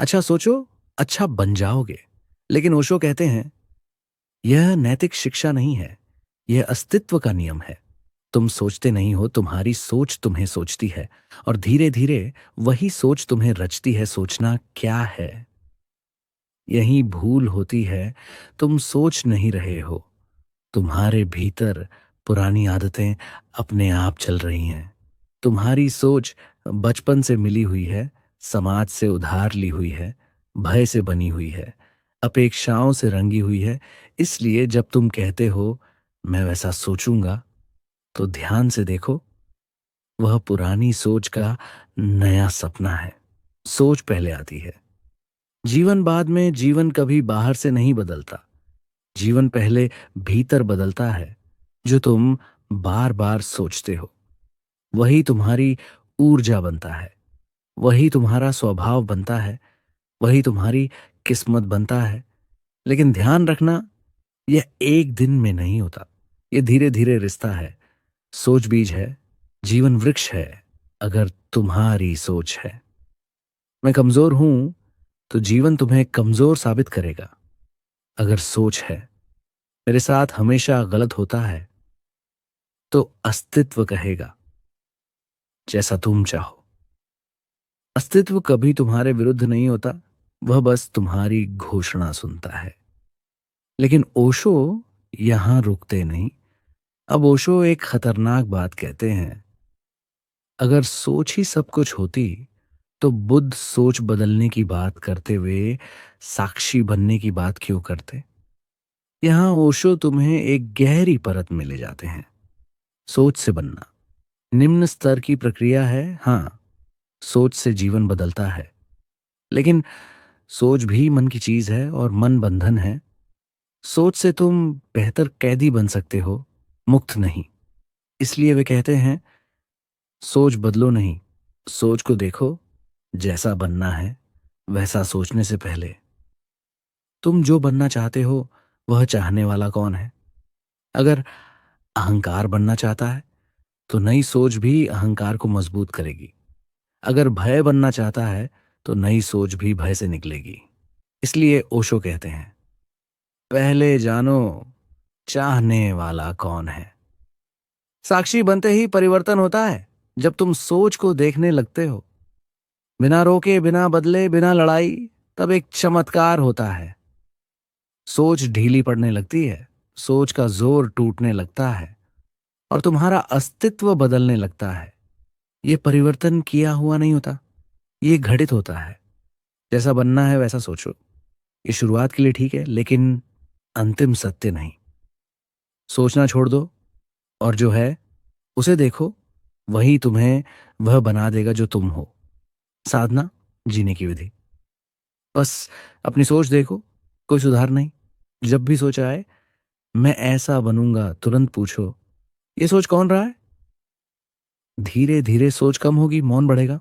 अच्छा सोचो, अच्छा बन जाओगे। लेकिन ओशो कहते हैं यह नैतिक शिक्षा नहीं है, यह अस्तित्व का नियम है। तुम सोचते नहीं हो, तुम्हारी सोच तुम्हें सोचती है, और धीरे धीरे वही सोच तुम्हें रचती है। सोचना क्या है, यही भूल होती है। तुम सोच नहीं रहे हो, तुम्हारे भीतर पुरानी आदतें अपने आप चल रही हैं। तुम्हारी सोच बचपन से मिली हुई है, समाज से उधार ली हुई है, भय से बनी हुई है, अपेक्षाओं से रंगी हुई है। इसलिए जब तुम कहते हो मैं वैसा सोचूंगा, तो ध्यान से देखो, वह पुरानी सोच का नया सपना है। सोच पहले आती है, जीवन बाद में। जीवन कभी बाहर से नहीं बदलता, जीवन पहले भीतर बदलता है। जो तुम बार बार सोचते हो वही तुम्हारी ऊर्जा बनता है, वही तुम्हारा स्वभाव बनता है, वही तुम्हारी किस्मत बनता है। लेकिन ध्यान रखना, यह एक दिन में नहीं होता, यह धीरे धीरे रिश्ता है। सोच बीज है, जीवन वृक्ष है, अगर तुम्हारी सोच है मैं कमजोर हूं, तो जीवन तुम्हें कमजोर साबित करेगा। अगर सोच है मेरे साथ हमेशा गलत होता है, तो अस्तित्व कहेगा जैसा तुम चाहो। अस्तित्व कभी तुम्हारे विरुद्ध नहीं होता, वह बस तुम्हारी घोषणा सुनता है। लेकिन ओशो यहां रुकते नहीं। अब ओशो एक खतरनाक बात कहते हैं, अगर सोच ही सब कुछ होती, तो बुद्ध सोच बदलने की बात करते हुए साक्षी बनने की बात क्यों करते। यहां ओशो तुम्हें एक गहरी परत में ले जाते हैं। सोच से बनना निम्न स्तर की प्रक्रिया है, हाँ। सोच से जीवन बदलता है, लेकिन सोच भी मन की चीज है और मन बंधन है। सोच से तुम बेहतर कैदी बन सकते हो, मुक्त नहीं। इसलिए वे कहते हैं सोच बदलो नहीं, सोच को देखो। जैसा बनना है वैसा सोचने से पहले तुम जो बनना चाहते हो वह चाहने वाला कौन है। अगर अहंकार बनना चाहता है, तो नई सोच भी अहंकार को मजबूत करेगी। अगर भय बनना चाहता है, तो नई सोच भी भय से निकलेगी। इसलिए ओशो कहते हैं पहले जानो चाहने वाला कौन है। साक्षी बनते ही परिवर्तन होता है। जब तुम सोच को देखने लगते हो, बिना रोके, बिना बदले, बिना लड़ाई, तब एक चमत्कार होता है। सोच ढीली पड़ने लगती है, सोच का जोर टूटने लगता है, और तुम्हारा अस्तित्व बदलने लगता है। यह परिवर्तन किया हुआ नहीं होता, ये घटित होता है। जैसा बनना है वैसा सोचो। ये शुरुआत के लिए ठीक है, लेकिन अंतिम सत्य नहीं। सोचना छोड़ दो, और जो है उसे देखो। वही तुम्हें वह बना देगा जो तुम हो। साधना, जीने की विधि। बस अपनी सोच देखो, कोई सुधार नहीं। जब भी सोच आए मैं ऐसा बनूंगा, तुरंत पूछो ये सोच कौन रहा है। धीरे धीरे सोच कम होगी, मौन बढ़ेगा,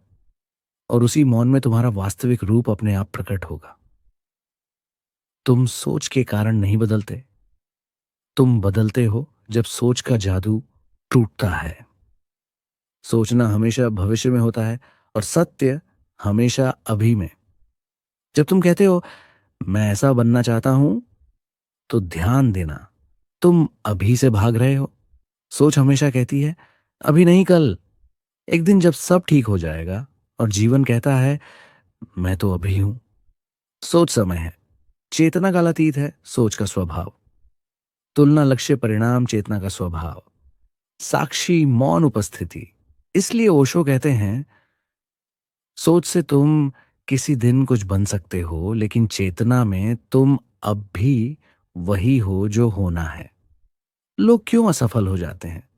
और उसी मौन में तुम्हारा वास्तविक रूप अपने आप प्रकट होगा। तुम सोच के कारण नहीं बदलते, तुम बदलते हो जब सोच का जादू टूटता है। सोचना हमेशा भविष्य में होता है, और सत्य हमेशा अभी में। जब तुम कहते हो मैं ऐसा बनना चाहता हूं, तो ध्यान देना, तुम अभी से भाग रहे हो। सोच हमेशा कहती है अभी नहीं, कल, एक दिन जब सब ठीक हो जाएगा। और जीवन कहता है मैं तो अभी हूं। सोच समय है, चेतना का अतीत है सोच का स्वभाव। तुलना लक्ष्य परिणाम चेतना का स्वभाव। साक्षी मौन उपस्थिति। इसलिए ओशो कहते हैं सोच से तुम किसी दिन कुछ बन सकते हो, लेकिन चेतना में तुम अब भी वही हो जो होना है। लोग क्यों असफल हो जाते हैं?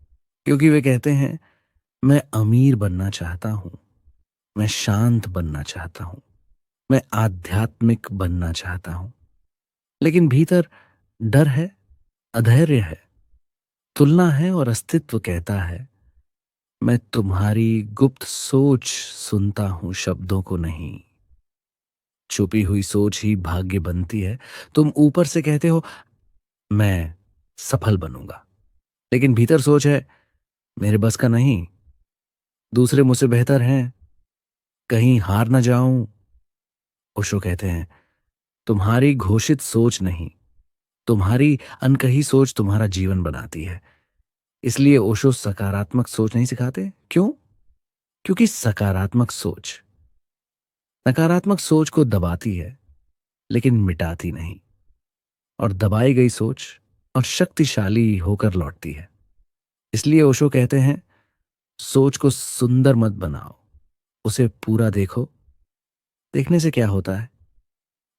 क्योंकि वे कहते हैं मैं अमीर बनना चाहता हूं, मैं शांत बनना चाहता हूं, मैं आध्यात्मिक बनना चाहता हूं। लेकिन भीतर डर है, अधैर्य है, तुलना है, और अस्तित्व कहता है मैं तुम्हारी गुप्त सोच सुनता हूं, शब्दों को नहीं। छुपी हुई सोच ही भाग्य बनती है। तुम ऊपर से कहते हो मैं सफल बनूंगा, लेकिन भीतर सोच है मेरे बस का नहीं, दूसरे मुझसे बेहतर हैं, कहीं हार ना जाऊं। ओशो कहते हैं, तुम्हारी घोषित सोच नहीं, तुम्हारी अनकही सोच तुम्हारा जीवन बनाती है। इसलिए ओशो सकारात्मक सोच नहीं सिखाते। क्यों? क्योंकि सकारात्मक सोच नकारात्मक सोच को दबाती है, लेकिन मिटाती नहीं। और दबाई गई सोच और शक्तिशाली होकर लौटती है। इसलिए ओशो कहते हैं, सोच को सुंदर मत बनाओ, उसे पूरा देखो। देखने से क्या होता है?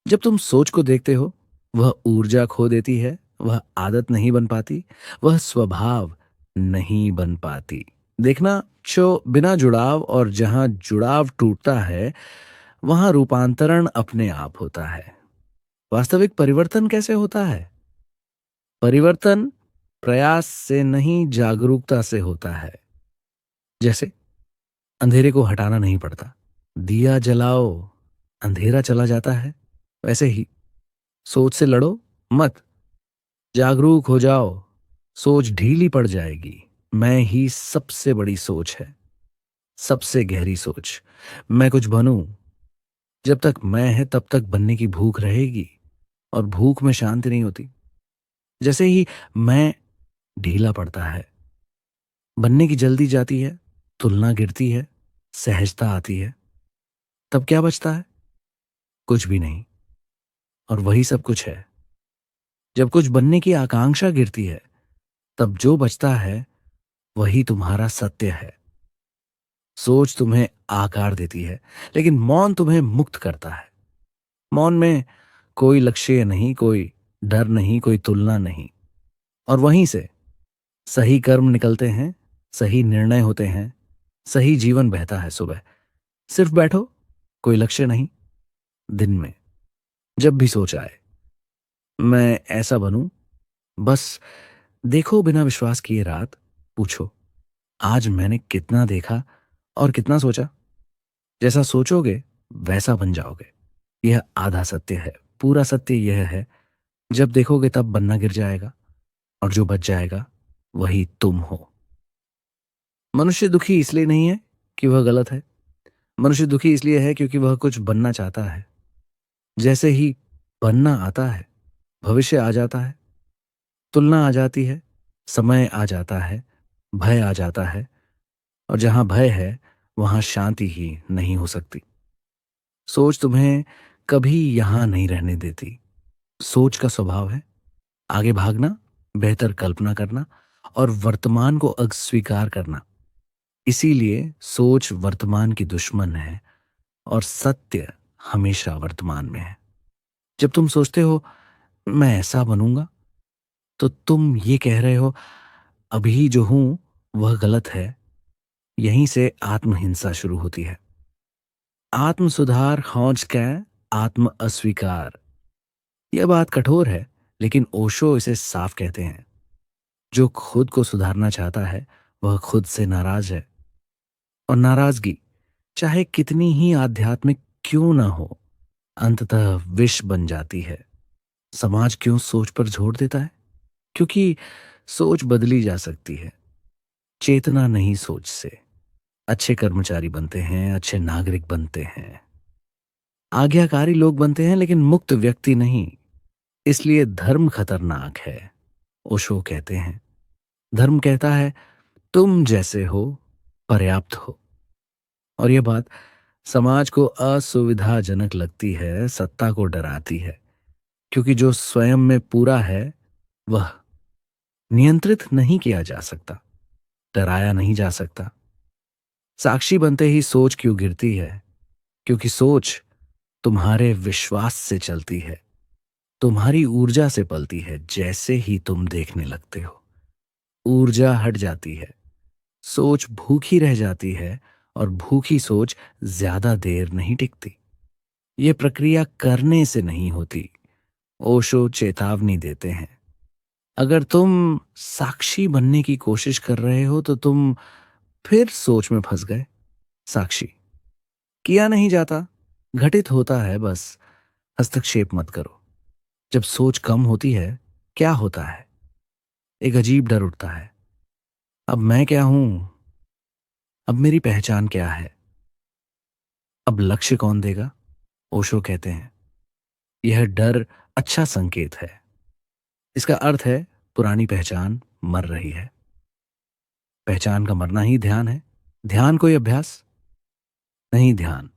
जब तुम सोच को देखते हो, वह ऊर्जा खो देती है, वह आदत नहीं बन पाती, वह स्वभाव नहीं बन पाती। देखना, जो बिना जुड़ाव और जहां जुड़ाव टूटता है, वहां रूपांतरण अपने आप होता है। वास्तविक परिवर्तन कैसे होता है? परिवर्तन प्रयास से नहीं, जागरूकता से होता है। जैसे अंधेरे को हटाना नहीं पड़ता, दिया जलाओ, अंधेरा चला जाता है। वैसे ही सोच से लड़ो मत, जागरूक हो जाओ, सोच ढीली पड़ जाएगी। मैं ही सबसे बड़ी सोच है, सबसे गहरी सोच। मैं कुछ बनूं, जब तक मैं है तब तक बनने की भूख रहेगी, और भूख में शांति नहीं होती। जैसे ही मैं ढीला पड़ता है, बनने की जल्दी जाती है, तुलना गिरती है, सहजता आती है, तब क्या बचता है? कुछ भी नहीं। और वही सब कुछ है। जब कुछ बनने की आकांक्षा गिरती है, तब जो बचता है वही तुम्हारा सत्य है। सोच तुम्हें आकार देती है, लेकिन मौन तुम्हें मुक्त करता है। मौन में कोई लक्ष्य नहीं, कोई डर नहीं, कोई तुलना नहीं। और वहीं से सही कर्म निकलते हैं, सही निर्णय होते हैं, सही जीवन बहता है। सुबह सिर्फ बैठो, कोई लक्ष्य नहीं। दिन में जब भी सोच आए, मैं ऐसा बनूं, बस देखो बिना विश्वास किए रात। पूछो, आज मैंने कितना देखा और कितना सोचा? जैसा सोचोगे वैसा बन जाओगे। यह आधा सत्य है। पूरा सत्य यह है, जब देखोगे तब बनना गिर जाएगा, और जो बच जाएगा वही तुम हो। मनुष्य दुखी इसलिए नहीं है कि वह गलत है। मनुष्य दुखी इसलिए है क्योंकि वह कुछ बनना चाहता है। जैसे ही बनना आता है, भविष्य आ जाता है, तुलना आ जाती है, समय आ जाता है, भय आ जाता है। और जहां भय है, वहां शांति ही नहीं हो सकती। सोच तुम्हें कभी यहां नहीं रहने देती। सोच का स्वभाव है आगे भागना, बेहतर कल्पना करना, और वर्तमान को अस्वीकार करना। इसीलिए सोच वर्तमान की दुश्मन है, और सत्य हमेशा वर्तमान में है। जब तुम सोचते हो मैं ऐसा बनूंगा, तो तुम ये कह रहे हो अभी जो हूं वह गलत है। यहीं से आत्महिंसा शुरू होती है। आत्म सुधार हौज कै, आत्म अस्वीकार। यह बात कठोर है, लेकिन ओशो इसे साफ कहते हैं। जो खुद को सुधारना चाहता है, वह खुद से नाराज है। और नाराजगी चाहे कितनी ही आध्यात्मिक क्यों ना हो, अंततः विष बन जाती है। समाज क्यों सोच पर जोर देता है? क्योंकि सोच बदली जा सकती है, चेतना नहीं सोच से। अच्छे कर्मचारी बनते हैं, अच्छे नागरिक बनते हैं, आज्ञाकारी लोग बनते हैं, लेकिन मुक्त व्यक्ति नहीं। इसलिए धर्म खतरनाक है। ओशो कहते हैं, धर्म कहता है तुम जैसे हो पर्याप्त हो। और यह बात समाज को असुविधाजनक लगती है, सत्ता को डराती है। क्योंकि जो स्वयं में पूरा है, वह नियंत्रित नहीं किया जा सकता, डराया नहीं जा सकता। साक्षी बनते ही सोच क्यों गिरती है? क्योंकि सोच तुम्हारे विश्वास से चलती है, तुम्हारी ऊर्जा से पलती है। जैसे ही तुम देखने लगते हो, ऊर्जा हट जाती है, सोच भूखी रह जाती है, और भूखी सोच ज्यादा देर नहीं टिकती। ये प्रक्रिया करने से नहीं होती। ओशो चेतावनी देते हैं, अगर तुम साक्षी बनने की कोशिश कर रहे हो, तो तुम फिर सोच में फंस गए। साक्षी किया नहीं जाता, घटित होता है बस। हस्तक्षेप मत करो। जब सोच कम होती है, क्या होता है? एक अजीब डर उठता है। अब मैं क्या हूं? अब मेरी पहचान क्या है? अब लक्ष्य कौन देगा? ओशो कहते हैं यह डर अच्छा संकेत है। इसका अर्थ है पुरानी पहचान मर रही है। पहचान का मरना ही ध्यान है। ध्यान कोई अभ्यास नहीं, ध्यान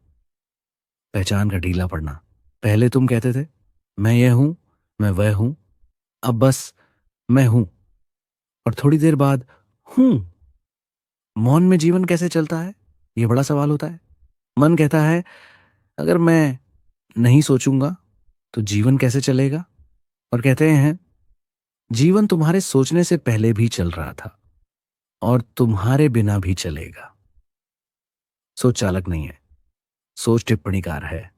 पहचान का ढीला पड़ना। पहले तुम कहते थे मैं यह हूं, मैं वह हूं, अब बस मैं हूं, और थोड़ी देर बाद हूं। मौन में जीवन कैसे चलता है, यह बड़ा सवाल होता है। मन कहता है अगर मैं नहीं सोचूंगा तो जीवन कैसे चलेगा। और कहते हैं जीवन तुम्हारे सोचने से पहले भी चल रहा था और तुम्हारे बिना भी चलेगा। सोच चालक नहीं है, सोच टिप्पणीकार है।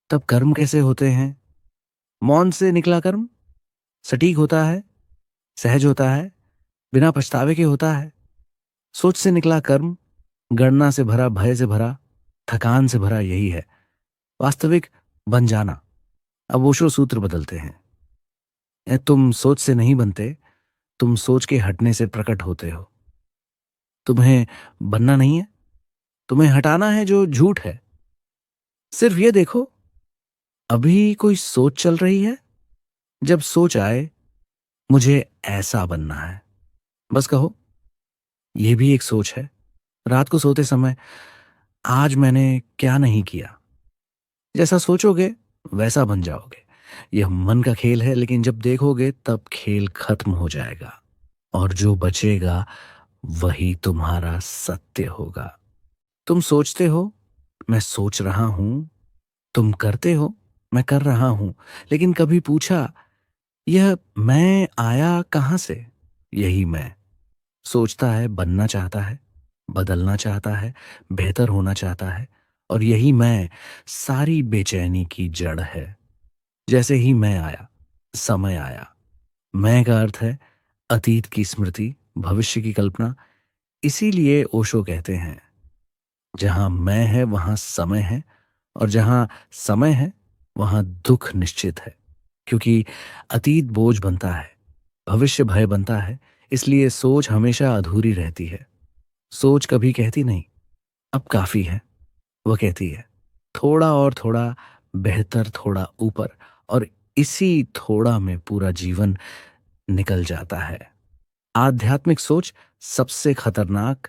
तब कर्म कैसे होते हैं? मौन से निकला कर्म सटीक होता है, सहज होता है, बिना पछतावे के होता है। सोच से निकला कर्म गणना से भरा, भय से भरा, थकान से भरा, यही है वास्तविक बन जाना। अब ओशो सूत्र बदलते हैं। तुम सोच से नहीं बनते, तुम सोच के हटने से प्रकट होते हो। तुम्हें बनना नहीं है, तुम्हें हटाना है जो झूठ है। सिर्फ ये देखो अभी कोई सोच चल रही है। जब सोच आए मुझे ऐसा बनना है, बस कहो यह भी एक सोच है। रात को सोते समय आज मैंने क्या नहीं किया। जैसा सोचोगे वैसा बन जाओगे। यह मन का खेल है, लेकिन जब देखोगे तब खेल खत्म हो जाएगा और जो बचेगा वही तुम्हारा सत्य होगा। तुम सोचते हो मैं सोच रहा हूं, तुम करते हो मैं कर रहा हूं, लेकिन कभी पूछा यह मैं आया कहां से? यही मैं सोचता है, बनना चाहता है, बदलना चाहता है, बेहतर होना चाहता है, और यही मैं सारी बेचैनी की जड़ है। जैसे ही मैं आया, समय आया। मैं का अर्थ है अतीत की स्मृति, भविष्य की कल्पना। इसीलिए ओशो कहते हैं जहां मैं है वहां समय है, और जहां समय है वहां दुख निश्चित है। क्योंकि अतीत बोझ बनता है, भविष्य भय बनता है, इसलिए सोच हमेशा अधूरी रहती है। सोच कभी कहती नहीं अब काफी है, वह कहती है थोड़ा और थोड़ा बेहतर, थोड़ा ऊपर, और इसी थोड़ा में पूरा जीवन निकल जाता है। आध्यात्मिक सोच सबसे खतरनाक।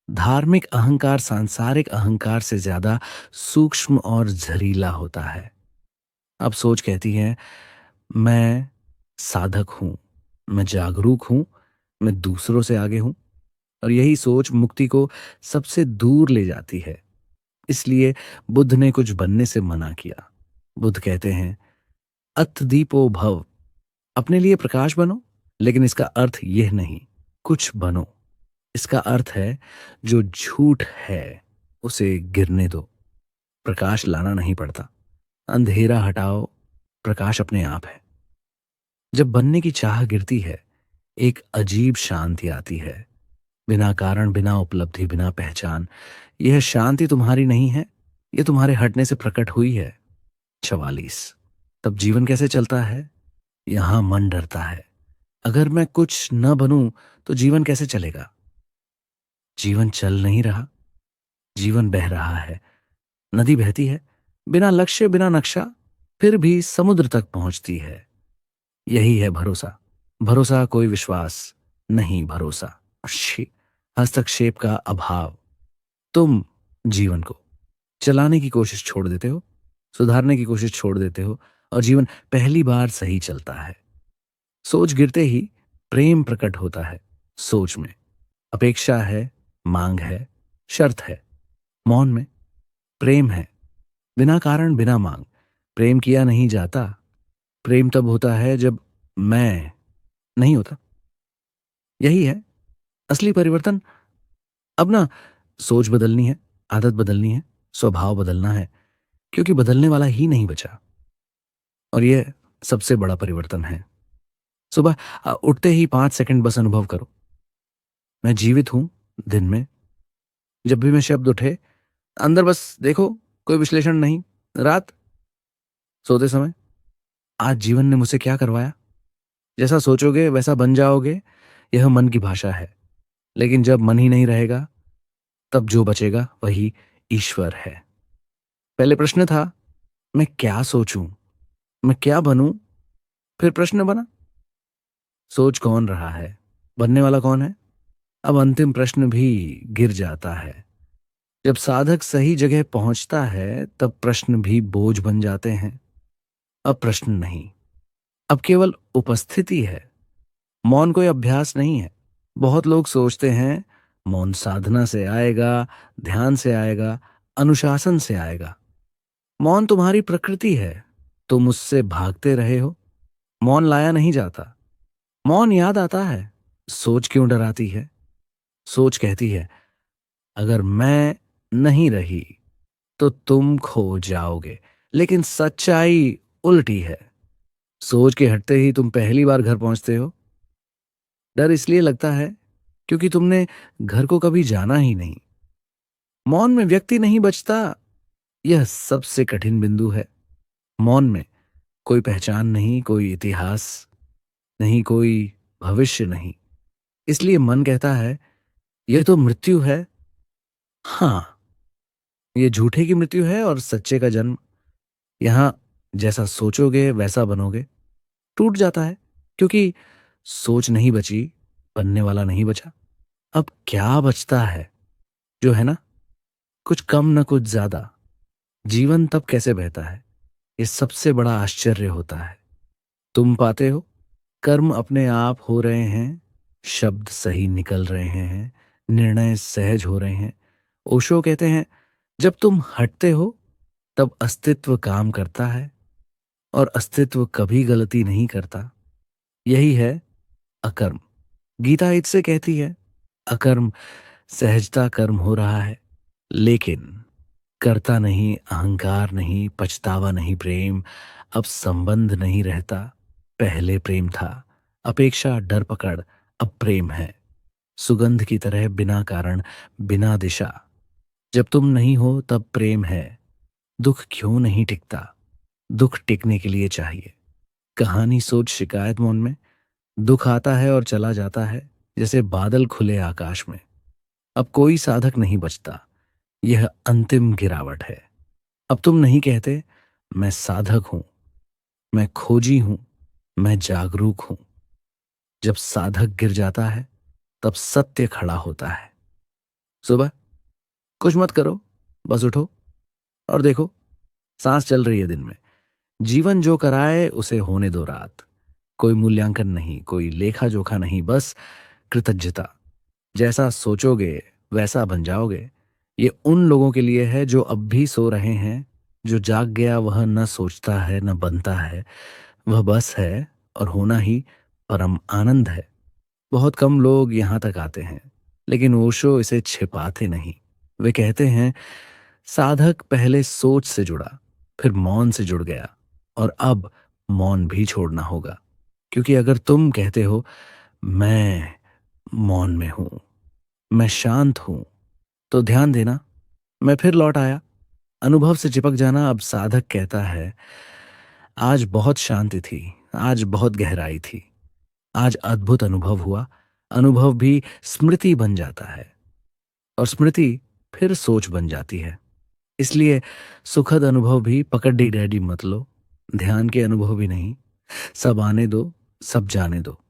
धार्मिक अहंकार सांसारिक अहंकार से ज्यादा सूक्ष्म और जहरीला होता है। अब सोच कहती है मैं साधक हूं, मैं जागरूक हूं, मैं दूसरों से आगे हूं, और यही सोच मुक्ति को सबसे दूर ले जाती है। इसलिए बुद्ध ने कुछ बनने से मना किया। बुद्ध कहते हैं अत दीपो भव, अपने लिए प्रकाश बनो, लेकिन इसका अर्थ यह नहीं कुछ बनो। इसका अर्थ है जो झूठ है उसे गिरने दो। प्रकाश लाना नहीं पड़ता, अंधेरा हटाओ, प्रकाश अपने आप है। जब बनने की चाह गिरती है एक अजीब शांति आती है, बिना कारण, बिना उपलब्धि, बिना पहचान। यह शांति तुम्हारी नहीं है, यह तुम्हारे हटने से प्रकट हुई है। 44। तब जीवन कैसे चलता है? यहां मन डरता है अगर मैं कुछ न बनूं तो जीवन कैसे चलेगा। जीवन चल नहीं रहा, जीवन बह रहा है। नदी बहती है बिना लक्ष्य, बिना नक्शा, फिर भी समुद्र तक पहुंचती है। यही है भरोसा। भरोसा कोई विश्वास नहीं, भरोसा हस्तक्षेप का अभाव। तुम जीवन को चलाने की कोशिश छोड़ देते हो, सुधारने की कोशिश छोड़ देते हो, और जीवन पहली बार सही चलता है। सोच गिरते ही प्रेम प्रकट होता है। सोच में अपेक्षा है, मांग है, शर्त है। मौन में प्रेम है, बिना कारण, बिना मांग। प्रेम किया नहीं जाता। प्रेम तब होता है जब मैं नहीं होता। यही है असली परिवर्तन। अब ना सोच बदलनी है, आदत बदलनी है, स्वभाव बदलना है, क्योंकि बदलने वाला ही नहीं बचा। और यह सबसे बड़ा परिवर्तन है। सुबह उठते ही 5 सेकंड बस अनुभव करो मैं जीवित हूं। दिन में जब भी मैं शब्द उठे अंदर बस देखो, कोई विश्लेषण नहीं। रात सोते समय आज जीवन ने मुझसे क्या करवाया। जैसा सोचोगे वैसा बन जाओगे, यह मन की भाषा है। लेकिन जब मन ही नहीं रहेगा तब जो बचेगा वही ईश्वर है। पहले प्रश्न था मैं क्या सोचूं, मैं क्या बनूं? फिर प्रश्न बना, सोच कौन रहा है, बनने वाला कौन है? अब अंतिम प्रश्न भी गिर जाता है। जब साधक सही जगह पहुंचता है तब प्रश्न भी बोझ बन जाते हैं। अब प्रश्न नहीं, अब केवल उपस्थिति है। मौन कोई अभ्यास नहीं है। बहुत लोग सोचते हैं मौन साधना से आएगा, ध्यान से आएगा, अनुशासन से आएगा। मौन तुम्हारी प्रकृति है, तुम उससे भागते रहे हो। मौन लाया नहीं जाता, मौन याद आता है। सोच क्यों डराती है? सोच कहती है अगर मैं नहीं रही तो तुम खो जाओगे। लेकिन सच्चाई उल्टी है। सोच के हटते ही तुम पहली बार घर पहुंचते हो। डर इसलिए लगता है क्योंकि तुमने घर को कभी जाना ही नहीं। मौन में व्यक्ति नहीं बचता, यह सबसे कठिन बिंदु है। मौन में कोई पहचान नहीं, कोई इतिहास नहीं, कोई भविष्य नहीं। इसलिए मन कहता है यह तो मृत्यु है। हाँ, ये झूठे की मृत्यु है और सच्चे का जन्म। यहां जैसा सोचोगे वैसा बनोगे। टूट जाता है क्योंकि सोच नहीं बची, बनने वाला नहीं बचा। अब क्या बचता है? जो है ना, कुछ कम न कुछ ज्यादा। जीवन तब कैसे बहता है, ये सबसे बड़ा आश्चर्य होता है। तुम पाते हो कर्म अपने आप हो रहे हैं, शब्द सही निकल रहे हैं, निर्णय सहज हो रहे हैं। ओशो कहते हैं जब तुम हटते हो तब अस्तित्व काम करता है, और अस्तित्व कभी गलती नहीं करता। यही है अकर्म। गीता इससे कहती है अकर्म सहजता कर्म हो रहा है। लेकिन करता नहीं, अहंकार नहीं, पछतावा नहीं, प्रेम। अब संबंध नहीं रहता, पहले प्रेम था। अपेक्षा, डर पकड़, अब प्रेम है। सुगंध की तरह, बिना कारण, बिना दिशा। जब तुम नहीं हो तब प्रेम है। दुख क्यों नहीं टिकता? दुख टिकने के लिए चाहिए। कहानी सोच शिकायत मौन में। दुख आता है और चला जाता है जैसे बादल खुले आकाश में। अब कोई साधक नहीं बचता। यह अंतिम गिरावट है। अब तुम नहीं कहते मैं साधक हूं, मैं खोजी हूं, मैं जागरूक हूं। जब साधक गिर जाता है तब सत्य खड़ा होता है। सुबह कुछ मत करो, बस उठो और देखो, सांस चल रही है दिन में। जीवन जो कराए उसे होने दो रात। कोई मूल्यांकन नहीं, कोई लेखा जोखा नहीं, बस कृतज्ञता। जैसा सोचोगे वैसा बन जाओगे। ये उन लोगों के लिए है जो अब भी सो रहे हैं। जो जाग गया वह न सोचता है न बनता है, वह बस है। और होना ही परम आनंद है। बहुत कम लोग यहां तक आते हैं, लेकिन ओशो इसे छिपाते नहीं। वे कहते हैं साधक पहले सोच से जुड़ा, फिर मौन से जुड़ गया, और अब मौन भी छोड़ना होगा। क्योंकि अगर तुम कहते हो मैं मौन में हूं, मैं शांत हूं, तो ध्यान देना, मैं फिर लौट आया। अनुभव से चिपक जाना। अब साधक कहता है आज बहुत शांति थी, आज बहुत गहराई थी, आज अद्भुत अनुभव हुआ। अनुभव भी स्मृति बन जाता है, और स्मृति फिर सोच बन जाती है। इसलिए सुखद अनुभव भी पकड़ी डैडी मत लो, ध्यान के अनुभव भी नहीं। सब आने दो, सब जाने दो।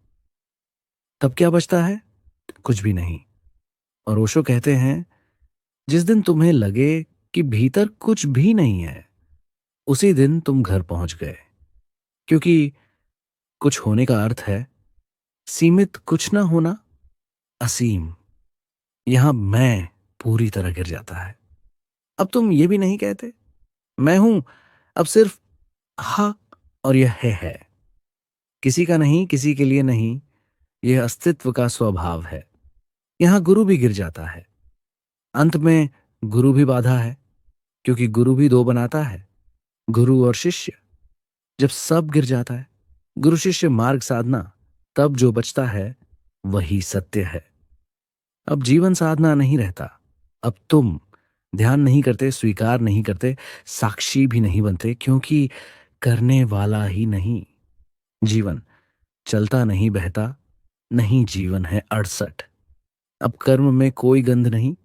तब क्या बचता है? कुछ भी नहीं। और ओशो कहते हैं जिस दिन तुम्हें लगे कि भीतर कुछ भी नहीं है, उसी दिन तुम घर पहुंच गए। क्योंकि कुछ होने का अर्थ है सीमित, कुछ ना होना असीम। यहां मैं पूरी तरह गिर जाता है। अब तुम ये भी नहीं कहते मैं हूं, अब सिर्फ हा और यह है। किसी का नहीं, किसी के लिए नहीं, यह अस्तित्व का स्वभाव है। यहां गुरु भी गिर जाता है। अंत में गुरु भी बाधा है, क्योंकि गुरु भी दो बनाता है, गुरु और शिष्य। जब सब गिर जाता है, गुरु शिष्य मार्ग साधना, तब जो बचता है वही सत्य है। अब जीवन साधना नहीं रहता। अब तुम ध्यान नहीं करते, स्वीकार नहीं करते, साक्षी भी नहीं बनते, क्योंकि करने वाला ही नहीं। जीवन चलता नहीं, बहता नहीं, जीवन है 68। अब कर्म में कोई गंध नहीं,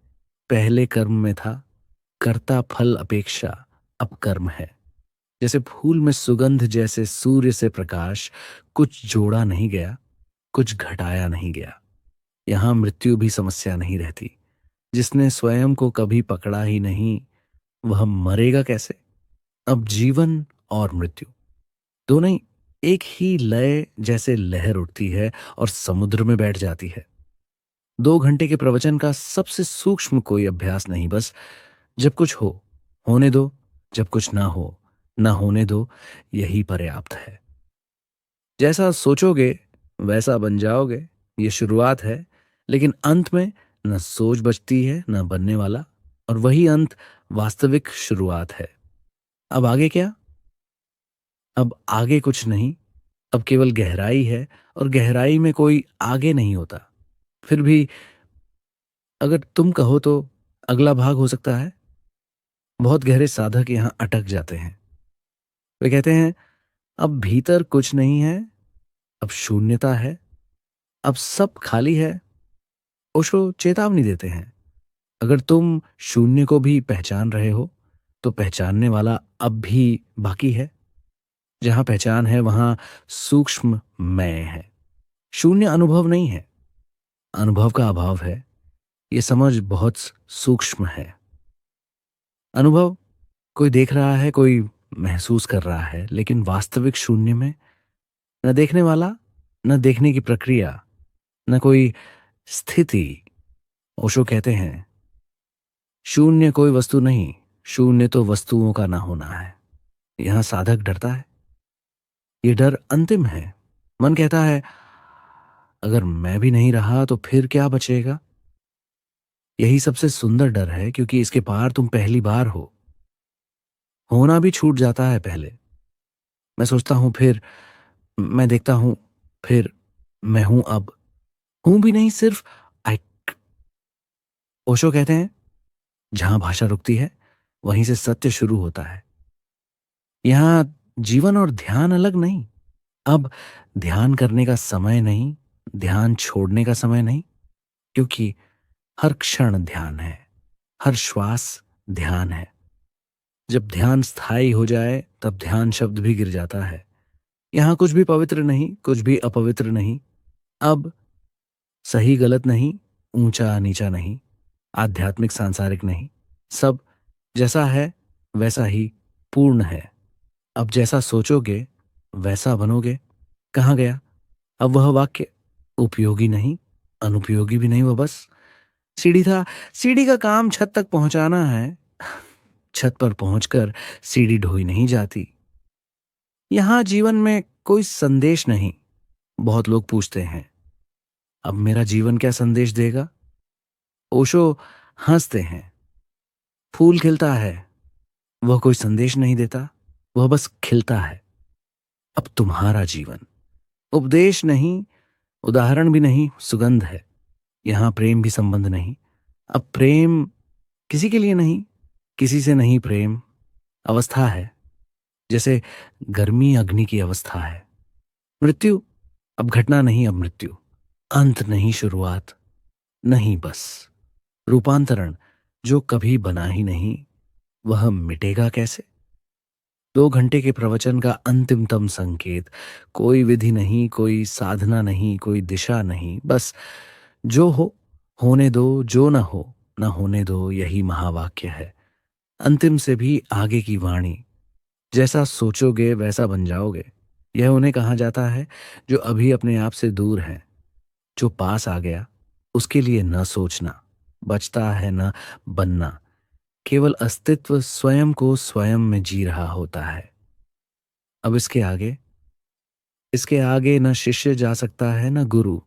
पहले कर्म में था। कर्ता फल अपेक्षा, अब कर्म है। जैसे फूल में सुगंध, जैसे सूर्य से प्रकाश, कुछ जोड़ा नहीं गया, कुछ घटाया नहीं गया। यहां मृत्यु भी समस्या नहीं रहती। जिसने स्वयं को कभी पकड़ा ही नहीं, वह मरेगा कैसे? अब जीवन और मृत्यु दोनों ही एक ही लय जैसे लहर उठती है और समुद्र में बैठ जाती है। 2 घंटे के प्रवचन का सबसे सूक्ष्म कोई अभ्यास नहीं, बस जब कुछ हो होने दो, जब कुछ ना हो ना होने दो, यही पर्याप्त है। जैसा सोचोगे वैसा बन जाओगे, ये शुरुआत है, लेकिन अंत में न सोच बचती है न बनने वाला, और वही अंत वास्तविक शुरुआत है। अब आगे क्या? अब आगे कुछ नहीं, अब केवल गहराई है, और गहराई में कोई आगे नहीं होता। फिर भी अगर तुम कहो तो अगला भाग हो सकता है। बहुत गहरे साधक यहां अटक जाते हैं। वे कहते हैं अब भीतर कुछ नहीं है, अब शून्यता है, अब सब खाली है। ओशो चेतावनी देते हैं, अगर तुम शून्य को भी पहचान रहे हो तो पहचानने वाला अब भी बाकी है। जहां पहचान है वहां सूक्ष्म मैं है। शून्य अनुभव नहीं है, अनुभव का अभाव है। यह समझ बहुत सूक्ष्म है। अनुभव कोई देख रहा है, कोई महसूस कर रहा है, लेकिन वास्तविक शून्य में न देखने वाला, न देखने की प्रक्रिया, न कोई स्थिति। ओशो कहते हैं शून्य कोई वस्तु नहीं, शून्य तो वस्तुओं का ना होना है। यहां साधक डरता है। ये डर अंतिम है। मन कहता है अगर मैं भी नहीं रहा तो फिर क्या बचेगा? यही सबसे सुंदर डर है, क्योंकि इसके पार तुम पहली बार हो। होना भी छूट जाता है पहले। मैं सोचता हूं, फिर मैं देखता हूं, फिर मैं हूं। अब हूं भी नहीं, सिर्फ आई। ओशो कहते हैं जहां भाषा रुकती है वहीं से सत्य शुरू होता है। यहां जीवन और ध्यान अलग नहीं। अब ध्यान करने का समय नहीं, ध्यान छोड़ने का समय नहीं, क्योंकि हर क्षण ध्यान है, हर श्वास ध्यान है। जब ध्यान स्थायी हो जाए तब ध्यान शब्द भी गिर जाता है। यहां कुछ भी पवित्र नहीं, कुछ भी अपवित्र नहीं। अब सही गलत नहीं, ऊंचा नीचा नहीं, आध्यात्मिक सांसारिक नहीं। सब जैसा है वैसा ही पूर्ण है। अब जैसा सोचोगे वैसा बनोगे। कहाँ गया अब वह वाक्य? उपयोगी नहीं, अनुपयोगी भी नहीं, वह बस सीढ़ी था। सीढ़ी का काम छत तक पहुंचाना है। छत पर पहुंचकर सीढ़ी ढोई नहीं जाती। यहां जीवन में कोई संदेश नहीं। बहुत लोग पूछते हैं अब मेरा जीवन क्या संदेश देगा? ओशो हंसते हैं। फूल खिलता है, वह कोई संदेश नहीं देता, वह बस खिलता है। अब तुम्हारा जीवन उपदेश नहीं, उदाहरण भी नहीं, सुगंध है। यहां प्रेम भी संबंध नहीं। अब प्रेम किसी के लिए नहीं, किसी से नहीं। प्रेम अवस्था है, जैसे गर्मी अग्नि की अवस्था है। मृत्यु अब घटना नहीं, अब मृत्यु अंत नहीं, शुरुआत नहीं, बस रूपांतरण जो कभी बना ही नहीं, वह मिटेगा कैसे? 2 घंटे के प्रवचन का अंतिमतम संकेत, कोई विधि नहीं, कोई साधना नहीं, कोई दिशा नहीं, बस जो हो होने दो, जो ना होने दो, यही महावाक्य है। अंतिम से भी आगे की वाणी। जैसा सोचोगे वैसा बन जाओगे। यह उन्हें कहा जाता है जो अभी अपने आप से दूर हैं। जो पास आ गया उसके लिए न सोचना बचता है, न बनना। केवल अस्तित्व स्वयं को स्वयं में जी रहा होता है। अब इसके आगे न शिष्य जा सकता है, न गुरु।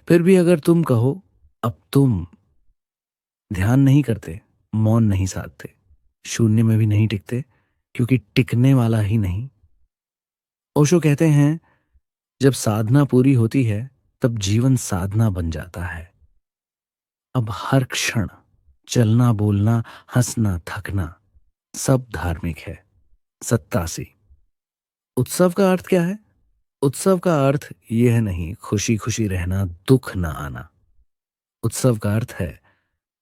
फिर भी अगर तुम कहो अब तुम ध्यान नहीं करते, मौन नहीं साधते, शून्य में भी नहीं टिकते, क्योंकि टिकने वाला ही नहीं। ओशो कहते हैं जब साधना पूरी होती है तब जीवन साधना बन जाता है। अब हर क्षण चलना, बोलना, हंसना, थकना सब धार्मिक है। 87। उत्सव का अर्थ क्या है? उत्सव का अर्थ यह नहीं खुशी खुशी रहना, दुख ना आना। उत्सव का अर्थ है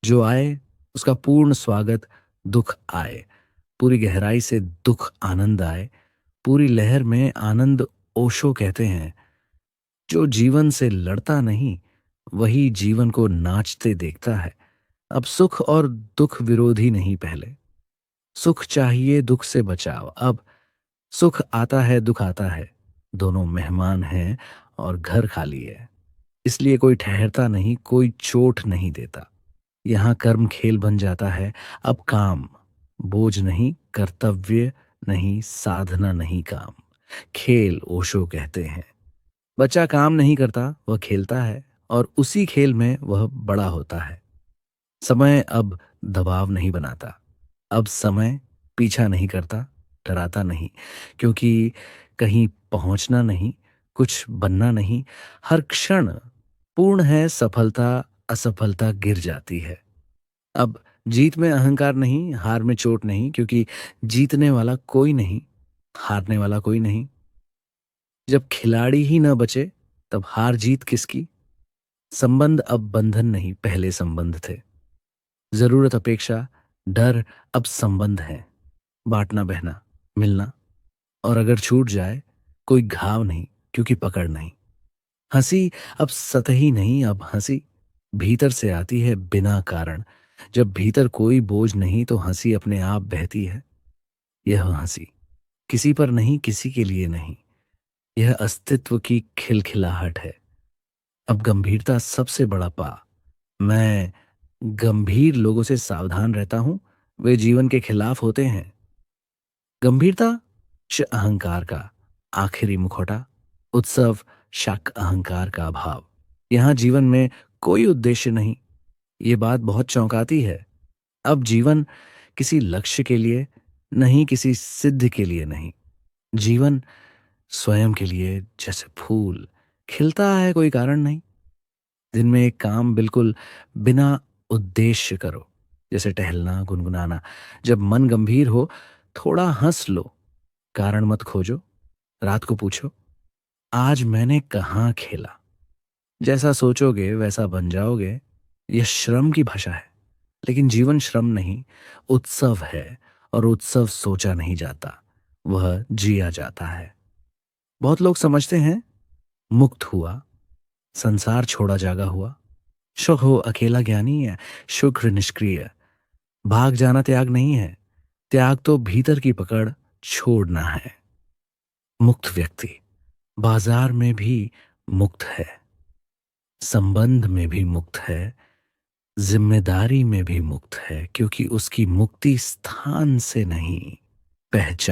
जो आए उसका पूर्ण स्वागत, दुख आए पूरी गहराई से दुख आनंद आए, पूरी लहर में आनंद। ओशो कहते हैं, जो जीवन से लड़ता नहीं वही जीवन को नाचते देखता है। अब सुख और दुख विरोधी नहीं, पहले सुख चाहिए दुख से बचाव। अब सुख आता है दुख आता है, दोनों मेहमान हैं और घर खाली है। इसलिए कोई ठहरता नहीं, कोई चोट नहीं देता। यहाँ कर्म खेल बन जाता है। अब काम बोझ नहीं, कर्तव्य नहीं, साधना नहीं, काम खेल। ओशो कहते हैं, बच्चा काम नहीं करता, वह खेलता है और उसी खेल में वह बड़ा होता है। समय अब दबाव नहीं बनाता, अब समय पीछा नहीं करता, डराता नहीं, क्योंकि कहीं पहुंचना नहीं, कुछ बनना नहीं। हर क्षण पूर्ण है, सफलता असफलता गिर जाती है। अब जीत में अहंकार नहीं, हार में चोट नहीं, क्योंकि जीतने वाला कोई नहीं, हारने वाला कोई नहीं। जब खिलाड़ी ही न बचे तब हार जीत किसकी। संबंध अब बंधन नहीं, पहले संबंध थे। जरूरत अपेक्षा डर अब संबंध है। बांटना बहना मिलना, और अगर छूट जाए कोई घाव नहीं, क्योंकि पकड़ नहीं। हंसी अब सतही नहीं, अब हंसी भीतर से आती है बिना कारण। जब भीतर कोई बोझ नहीं तो हंसी अपने आप बहती है। यह हंसी किसी पर नहीं, किसी के लिए नहीं, यह अस्तित्व की खिलखिलाहट है। अब गंभीरता सबसे बड़ा पा। मैं गंभीर लोगों से सावधान रहता हूं, वे जीवन के खिलाफ होते हैं। गंभीरता च अहंकार का आखिरी मुखौटा, उत्सव शक अहंकार का अभाव। यहां जीवन में कोई उद्देश्य नहीं। ये बात बहुत चौंकाती है। अब जीवन किसी लक्ष्य के लिए नहीं, किसी सिद्ध के लिए नहीं। जीवन स्वयं के लिए, जैसे फूल खिलता है, कोई कारण नहीं। दिन में एक काम बिल्कुल बिना उद्देश्य करो, जैसे टहलना, गुनगुनाना। जब मन गंभीर हो थोड़ा हंस लो, कारण मत खोजो। रात को पूछो, आज मैंने कहाँ खेला। जैसा सोचोगे वैसा बन जाओगे। यह श्रम की भाषा है, लेकिन जीवन श्रम नहीं, उत्सव है। और उत्सव सोचा नहीं जाता, वह जिया जाता है। बहुत लोग समझते हैं मुक्त हुआ, संसार छोड़ा जागा हुआ। सुख हो अकेला ज्ञानी है, शुक्र निष्क्रिय। भाग जाना त्याग नहीं है, त्याग तो भीतर की पकड़ छोड़ना है। मुक्त व्यक्ति बाजार में भी मुक्त है, संबंध में भी मुक्त है, जिम्मेदारी में भी मुक्त है, क्योंकि उसकी मुक्ति स्थान से नहीं, पहचान